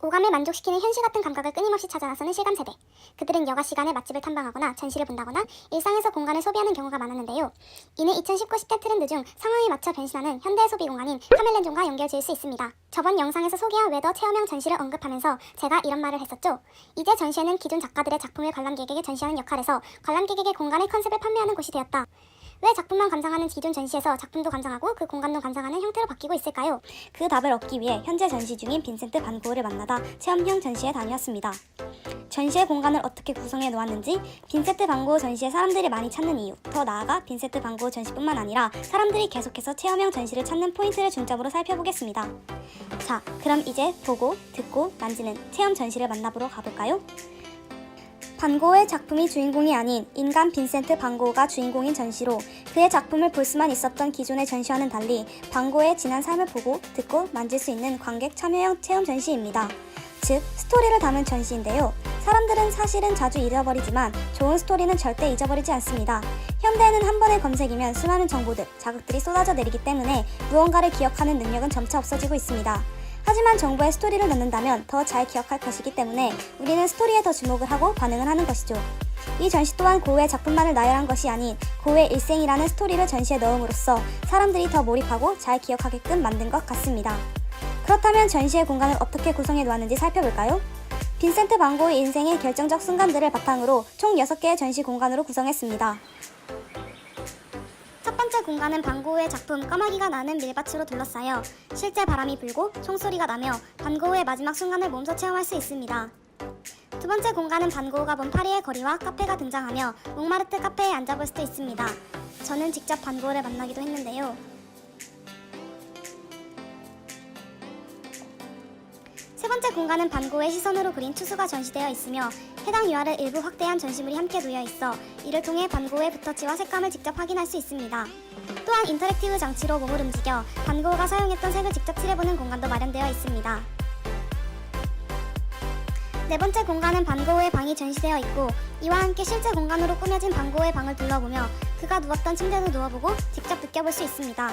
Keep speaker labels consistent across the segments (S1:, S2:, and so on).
S1: 오감을 만족시키는 현실 같은 감각을 끊임없이 찾아 나서는 실감 세대. 그들은 여가 시간에 맛집을 탐방하거나 전시를 본다거나 일상에서 공간을 소비하는 경우가 많았는데요. 이는 2019 10대 트렌드 중 상황에 맞춰 변신하는 현대의 소비 공간인 카멜렌존과 연결지을 수 있습니다. 저번 영상에서 소개한 웨더 체험형 전시를 언급하면서 제가 이런 말을 했었죠. 이제 전시회는 기존 작가들의 작품을 관람객에게 전시하는 역할에서 관람객에게 공간의 컨셉을 판매하는 곳이 되었다. 왜 작품만 감상하는 기존 전시에서 작품도 감상하고 그 공간도 감상하는 형태로 바뀌고 있을까요?
S2: 그 답을 얻기 위해 현재 전시 중인 빈센트 반 고흐를 만나다 체험형 전시에 다녀왔습니다. 전시의 공간을 어떻게 구성해 놓았는지, 빈센트 반 고흐 전시에 사람들이 많이 찾는 이유, 더 나아가 빈센트 반 고흐 전시뿐만 아니라 사람들이 계속해서 체험형 전시를 찾는 포인트를 중점으로 살펴보겠습니다. 자, 그럼 이제 보고, 듣고, 만지는 체험 전시를 만나보러 가볼까요? 반 고흐의 작품이 주인공이 아닌 인간 빈센트 반 고흐가 주인공인 전시로 그의 작품을 볼 수만 있었던 기존의 전시와는 달리 반 고흐의 지난 삶을 보고, 듣고, 만질 수 있는 관객 참여형 체험 전시입니다. 즉, 스토리를 담은 전시인데요. 사람들은 사실은 자주 잃어버리지만 좋은 스토리는 절대 잊어버리지 않습니다. 현대에는 한 번의 검색이면 수많은 정보들, 자극들이 쏟아져 내리기 때문에 무언가를 기억하는 능력은 점차 없어지고 있습니다. 하지만 정보에 스토리를 넣는다면 더 잘 기억할 것이기 때문에 우리는 스토리에 더 주목을 하고 반응을 하는 것이죠. 이 전시 또한 고흐의 작품만을 나열한 것이 아닌 고흐의 일생이라는 스토리를 전시에 넣음으로써 사람들이 더 몰입하고 잘 기억하게끔 만든 것 같습니다. 그렇다면 전시의 공간을 어떻게 구성해 놓았는지 살펴볼까요? 빈센트 반 고흐의 인생의 결정적 순간들을 바탕으로 총 6개의 전시 공간으로 구성했습니다.
S1: 첫 번째 공간은 반 고흐의 작품 까마귀가 나는 밀밭으로 둘러싸여 실제 바람이 불고 총소리가 나며 반 고흐의 마지막 순간을 몸소 체험할 수 있습니다. 두 번째 공간은 반 고흐가 본 파리의 거리와 카페가 등장하며 몽마르트 카페에 앉아볼 수도 있습니다. 저는 직접 반 고흐를 만나기도 했는데요. 세 번째 공간은 반 고흐의 시선으로 그린 투수가 전시되어 있으며 해당 유화를 일부 확대한 전시물이 함께 놓여 있어 이를 통해 반 고흐의 붓터치와 색감을 직접 확인할 수 있습니다. 또한 인터랙티브 장치로 몸을 움직여 반 고흐가 사용했던 색을 직접 칠해보는 공간도 마련되어 있습니다. 네 번째 공간은 반 고흐의 방이 전시되어 있고 이와 함께 실제 공간으로 꾸며진 반 고흐의 방을 둘러보며 그가 누웠던 침대도 누워보고 직접 느껴볼 수 있습니다.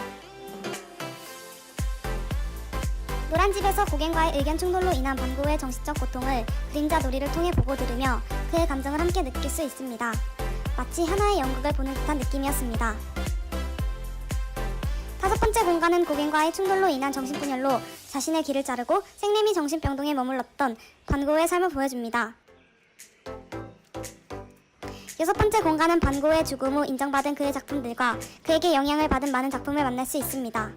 S1: 노란집에서 고갱과의 의견 충돌로 인한 반 고흐의 정신적 고통을 그림자 놀이를 통해 보고 들으며 그의 감정을 함께 느낄 수 있습니다. 마치 하나의 연극을 보는 듯한 느낌이었습니다. 다섯 번째 공간은 고갱과의 충돌로 인한 정신분열로 자신의 귀를 자르고 생리미 정신병동에 머물렀던 반 고흐의 삶을 보여줍니다. 여섯 번째 공간은 반 고흐의 죽음 후 인정받은 그의 작품들과 그에게 영향을 받은 많은 작품을 만날 수 있습니다.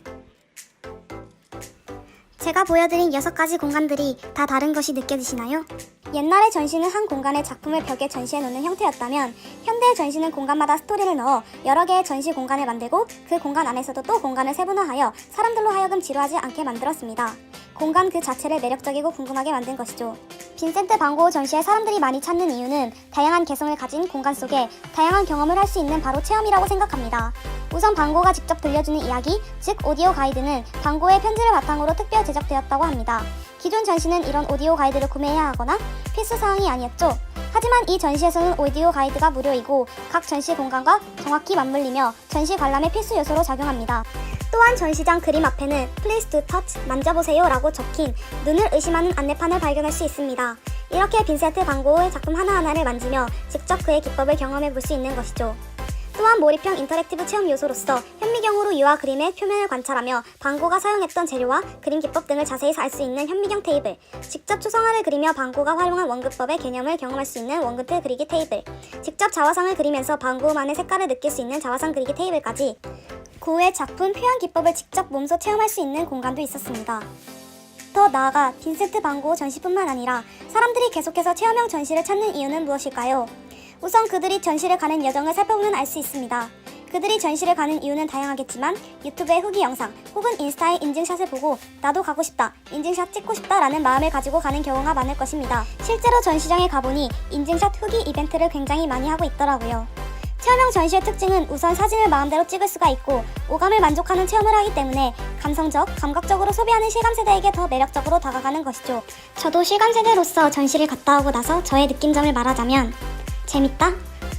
S1: 제가 보여드린 6가지 공간들이 다 다른 것이 느껴지시나요?
S2: 옛날의 전시는 한 공간의 작품을 벽에 전시해 놓는 형태였다면 현대의 전시는 공간마다 스토리를 넣어 여러 개의 전시 공간을 만들고 그 공간 안에서도 또 공간을 세분화하여 사람들로 하여금 지루하지 않게 만들었습니다. 공간 그 자체를 매력적이고 궁금하게 만든 것이죠. 빈센트 반 고흐 전시에 사람들이 많이 찾는 이유는 다양한 개성을 가진 공간 속에 다양한 경험을 할 수 있는 바로 체험이라고 생각합니다. 우선 반 고흐가 직접 들려주는 이야기, 즉 오디오 가이드는 반 고흐의 편지를 바탕으로 특별 제작되었다고 합니다. 기존 전시는 이런 오디오 가이드를 구매해야 하거나 필수 사항이 아니었죠. 하지만 이 전시에서는 오디오 가이드가 무료이고 각 전시 공간과 정확히 맞물리며 전시 관람의 필수 요소로 작용합니다. 또한 전시장 그림 앞에는 Please do touch, 만져보세요 라고 적힌 눈을 의심하는 안내판을 발견할 수 있습니다. 이렇게 빈센트 반 고흐의 작품 하나하나를 만지며 직접 그의 기법을 경험해 볼 수 있는 것이죠. 또한 몰입형 인터랙티브 체험 요소로서 현미경으로 유화 그림의 표면을 관찰하며 반 고흐가 사용했던 재료와 그림 기법 등을 자세히 알 수 있는 현미경 테이블, 직접 초성화를 그리며 반 고흐가 활용한 원근법의 개념을 경험할 수 있는 원근틀 그리기 테이블, 직접 자화상을 그리면서 반 고흐만의 색깔을 느낄 수 있는 자화상 그리기 테이블까지 고흐의 작품 표현 기법을 직접 몸소 체험할 수 있는 공간도 있었습니다. 더 나아가 빈센트 반 고흐 전시뿐만 아니라 사람들이 계속해서 체험형 전시를 찾는 이유는 무엇일까요? 우선 그들이 전시를 가는 여정을 살펴보면 알 수 있습니다. 그들이 전시를 가는 이유는 다양하겠지만 유튜브의 후기 영상 혹은 인스타의 인증샷을 보고 나도 가고 싶다, 인증샷 찍고 싶다 라는 마음을 가지고 가는 경우가 많을 것입니다. 실제로 전시장에 가보니 인증샷 후기 이벤트를 굉장히 많이 하고 있더라고요. 체험형 전시의 특징은 우선 사진을 마음대로 찍을 수가 있고 오감을 만족하는 체험을 하기 때문에 감성적, 감각적으로 소비하는 실감세대에게 더 매력적으로 다가가는 것이죠. 저도 실감세대로서 전시를 갔다 오고 나서 저의 느낌점을 말하자면 재밌다,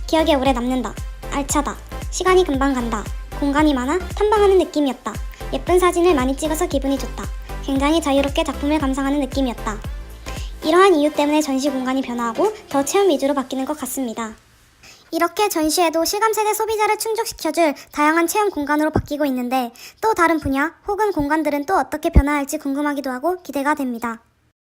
S2: 기억에 오래 남는다, 알차다, 시간이 금방 간다, 공간이 많아 탐방하는 느낌이었다, 예쁜 사진을 많이 찍어서 기분이 좋다, 굉장히 자유롭게 작품을 감상하는 느낌이었다. 이러한 이유 때문에 전시 공간이 변화하고 더 체험 위주로 바뀌는 것 같습니다. 이렇게 전시회도 실감세대 소비자를 충족시켜줄 다양한 체험 공간으로 바뀌고 있는데 또 다른 분야 혹은 공간들은 또 어떻게 변화할지 궁금하기도 하고 기대가 됩니다.